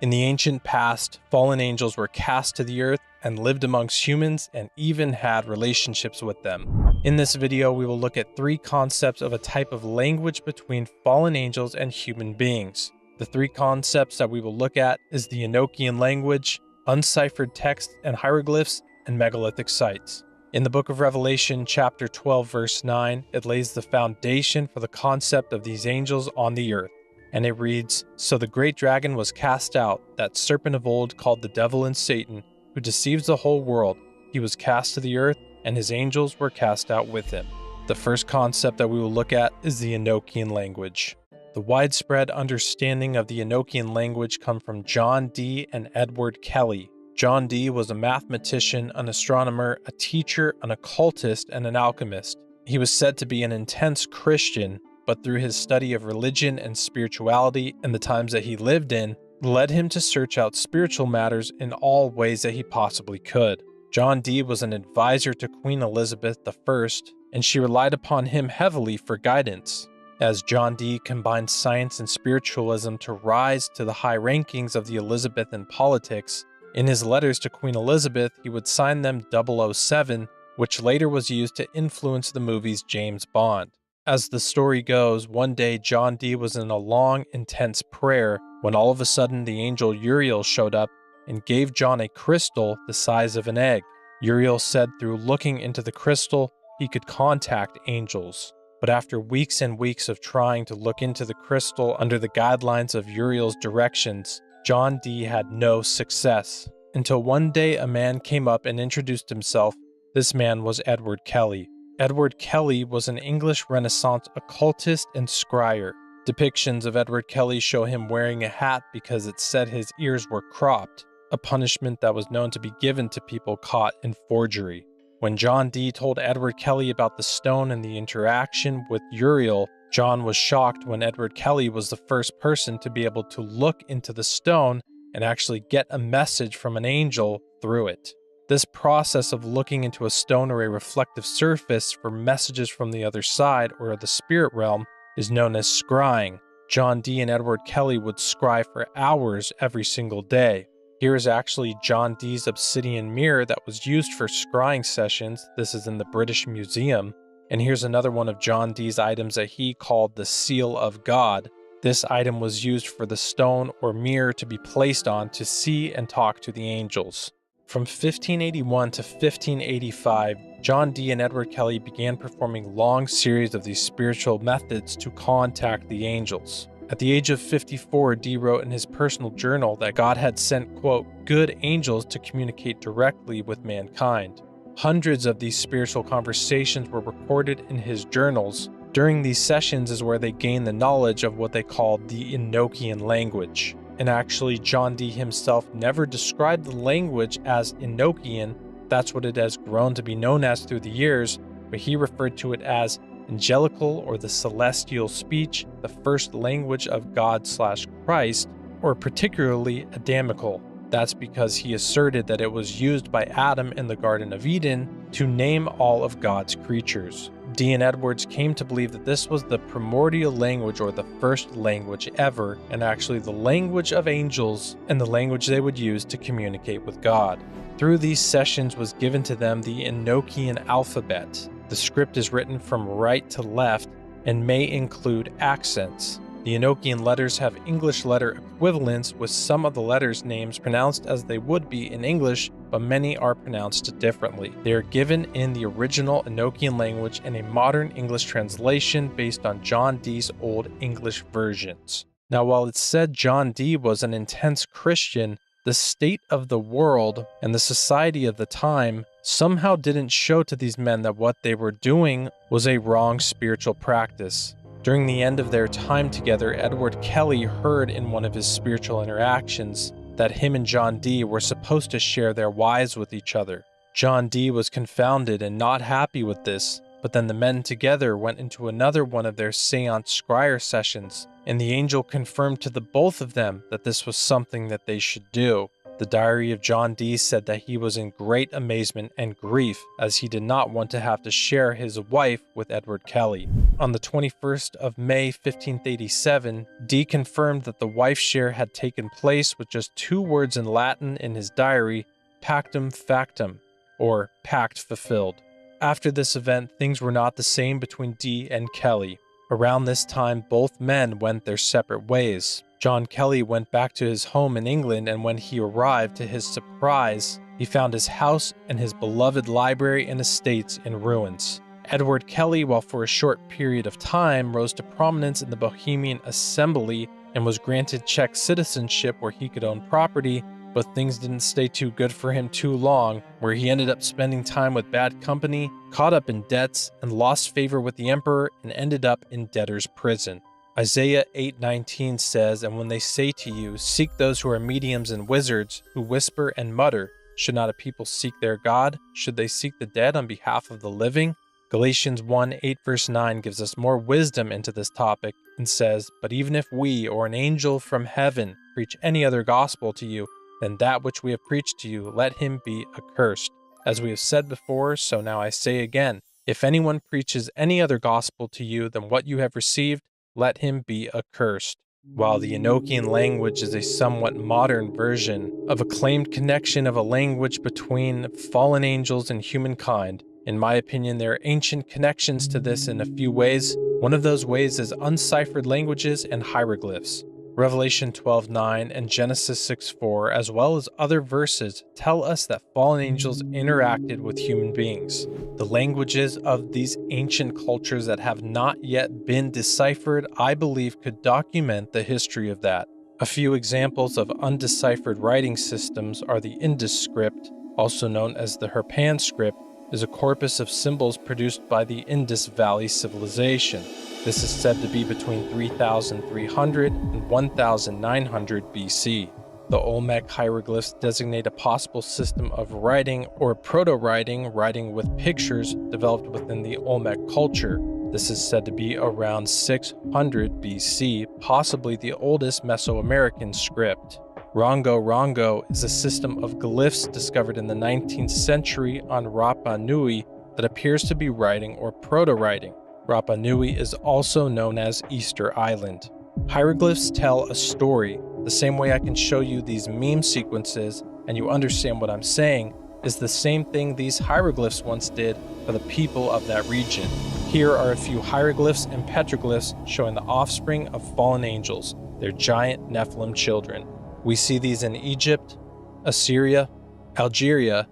In the ancient past, fallen angels were cast to the earth and lived amongst humans and even had relationships with them. In this video, we will look at three concepts of a type of language between fallen angels and human beings. The three concepts that we will look at is the Enochian language, unciphered texts and hieroglyphs, and megalithic sites. In the book of Revelation, chapter 12, verse 9, it lays the foundation for the concept of these angels on the earth. And it reads, "So the great dragon was cast out, that serpent of old called the devil and Satan, who deceives the whole world. He was cast to the earth, and his angels were cast out with him." The first concept that we will look at is the Enochian language. The widespread understanding of the Enochian language come from John Dee and Edward Kelly. John Dee was a mathematician, an astronomer, a teacher, an occultist, and an alchemist. He was said to be an intense Christian, but through his study of religion and spirituality and the times that he lived in, led him to search out spiritual matters in all ways that he possibly could. John Dee was an advisor to Queen Elizabeth I, and she relied upon him heavily for guidance. As John Dee combined science and spiritualism to rise to the high rankings of the Elizabethan politics, in his letters to Queen Elizabeth, he would sign them 007, which later was used to influence the movies James Bond. As the story goes, one day John Dee was in a long, intense prayer when all of a sudden the angel Uriel showed up and gave John a crystal the size of an egg. Uriel said through looking into the crystal, he could contact angels. But after weeks and weeks of trying to look into the crystal under the guidelines of Uriel's directions, John Dee had no success. Until one day a man came up and introduced himself. This man was Edward Kelly. Edward Kelly was an English Renaissance occultist and scryer. Depictions of Edward Kelly show him wearing a hat because it said his ears were cropped, a punishment that was known to be given to people caught in forgery. When John Dee told Edward Kelly about the stone and the interaction with Uriel, John was shocked when Edward Kelly was the first person to be able to look into the stone and actually get a message from an angel through it. This process of looking into a stone or a reflective surface for messages from the other side or the spirit realm is known as scrying. John Dee and Edward Kelly would scry for hours every single day. Here is actually John Dee's obsidian mirror that was used for scrying sessions. This is in the British Museum. And here's another one of John Dee's items that he called the Seal of God. This item was used for the stone or mirror to be placed on to see and talk to the angels. From 1581 to 1585, John Dee and Edward Kelly began performing long series of these spiritual methods to contact the angels. At the age of 54, Dee wrote in his personal journal that God had sent, quote, good angels to communicate directly with mankind. Hundreds of these spiritual conversations were recorded in his journals. During these sessions is where they gained the knowledge of what they called the Enochian language. And actually, John Dee himself never described the language as Enochian. That's what it has grown to be known as through the years, but he referred to it as angelical or the celestial speech, the first language of God/Christ, or particularly Adamical. That's because he asserted that it was used by Adam in the Garden of Eden to name all of God's creatures. Dee and Edwards came to believe that this was the primordial language or the first language ever, and actually the language of angels and the language they would use to communicate with God. Through these sessions was given to them the Enochian alphabet. The script is written from right to left and may include accents. The Enochian letters have English letter equivalents, with some of the letters' names pronounced as they would be in English, but many are pronounced differently. They are given in the original Enochian language and a modern English translation based on John Dee's old English versions. Now, while it's said John Dee was an intense Christian, the state of the world and the society of the time somehow didn't show to these men that what they were doing was a wrong spiritual practice. During the end of their time together, Edward Kelly heard in one of his spiritual interactions that him and John Dee were supposed to share their wives with each other. John Dee was confounded and not happy with this, but then the men together went into another one of their seance scryer sessions, and the angel confirmed to the both of them that this was something that they should do. The diary of John Dee said that he was in great amazement and grief as he did not want to have to share his wife with Edward Kelly. On the 21st of May 1587, Dee confirmed that the wife share had taken place with just 2 words in Latin in his diary, pactum factum, or pact fulfilled. After this event, things were not the same between Dee and Kelly. Around this time, both men went their separate ways. John Kelly went back to his home in England, and when he arrived, to his surprise, he found his house and his beloved library and estates in ruins. Edward Kelly, while for a short period of time, rose to prominence in the Bohemian Assembly and was granted Czech citizenship where he could own property, but things didn't stay too good for him too long, where he ended up spending time with bad company, caught up in debts, and lost favor with the emperor and ended up in debtor's prison. Isaiah 8:19 says, "And when they say to you, seek those who are mediums and wizards, who whisper and mutter, should not a people seek their God? Should they seek the dead on behalf of the living?" Galatians 1:8 verse 9 gives us more wisdom into this topic and says, "But even if we or an angel from heaven preach any other gospel to you than that which we have preached to you, let him be accursed. As we have said before, so now I say again, if anyone preaches any other gospel to you than what you have received, let him be accursed." While the Enochian language is a somewhat modern version of a claimed connection of a language between fallen angels and humankind, in my opinion, there are ancient connections to this in a few ways. One of those ways is unciphered languages and hieroglyphs. Revelation 12:9 and Genesis 6:4, as well as other verses, tell us that fallen angels interacted with human beings. The languages of these ancient cultures that have not yet been deciphered, I believe, could document the history of that. A few examples of undeciphered writing systems are the Indus script, also known as the Harpan script, is a corpus of symbols produced by the Indus Valley Civilization. This is said to be between 3300 and 1900 BC. The Olmec hieroglyphs designate a possible system of writing or proto-writing, writing with pictures, developed within the Olmec culture. This is said to be around 600 BC, possibly the oldest Mesoamerican script. Rongo is a system of glyphs discovered in the 19th century on Rapa Nui that appears to be writing or proto-writing. Rapa Nui is also known as Easter Island. Hieroglyphs tell a story. The same way I can show you these meme sequences and you understand what I'm saying is the same thing these hieroglyphs once did for the people of that region. Here are a few hieroglyphs and petroglyphs showing the offspring of fallen angels, their giant Nephilim children. We see these in Egypt, Assyria, Algeria,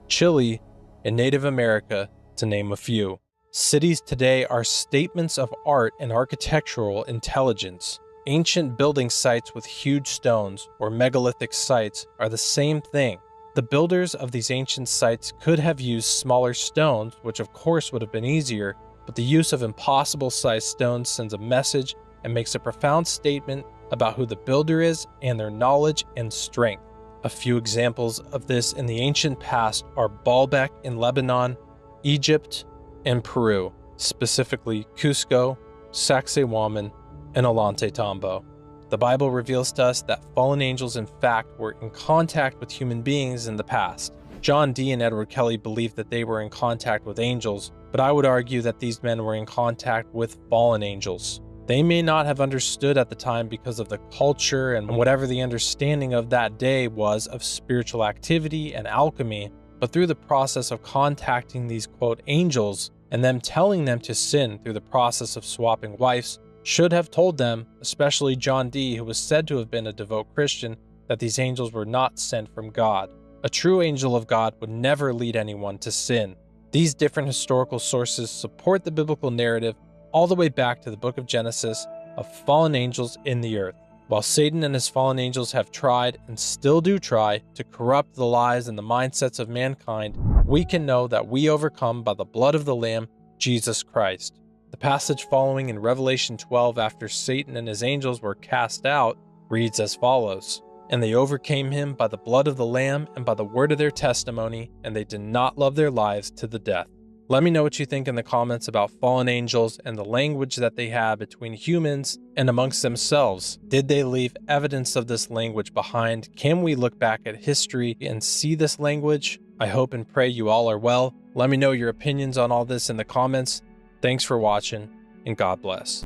Chile, and Native America, to name a few. Cities today are statements of art and architectural intelligence. Ancient building sites with huge stones, or megalithic sites, are the same thing. The builders of these ancient sites could have used smaller stones, which of course would have been easier, but the use of impossible-sized stones sends a message and makes a profound statement about who the builder is and their knowledge and strength. A few examples of this in the ancient past are Baalbek in Lebanon, Egypt, and Peru, specifically Cusco, Sacsayhuaman, and Ollantaytambo. The Bible reveals to us that fallen angels in fact were in contact with human beings in the past. John Dee and Edward Kelly believed that they were in contact with angels, but I would argue that these men were in contact with fallen angels. They may not have understood at the time because of the culture and whatever the understanding of that day was of spiritual activity and alchemy, but through the process of contacting these quote angels and them telling them to sin through the process of swapping wives, should have told them, especially John Dee, who was said to have been a devout Christian, that these angels were not sent from God. A true angel of God would never lead anyone to sin. These different historical sources support the biblical narrative all the way back to the book of Genesis of fallen angels in the earth. While Satan and his fallen angels have tried, and still do try, to corrupt the lives and the mindsets of mankind, we can know that we overcome by the blood of the Lamb, Jesus Christ. The passage following in Revelation 12 after Satan and his angels were cast out reads as follows, "And they overcame him by the blood of the Lamb and by the word of their testimony, and they did not love their lives to the death." Let me know what you think in the comments about fallen angels and the language that they have between humans and amongst themselves. Did they leave evidence of this language behind? Can we look back at history and see this language? I hope and pray you all are well. Let me know your opinions on all this in the comments. Thanks for watching, and God bless.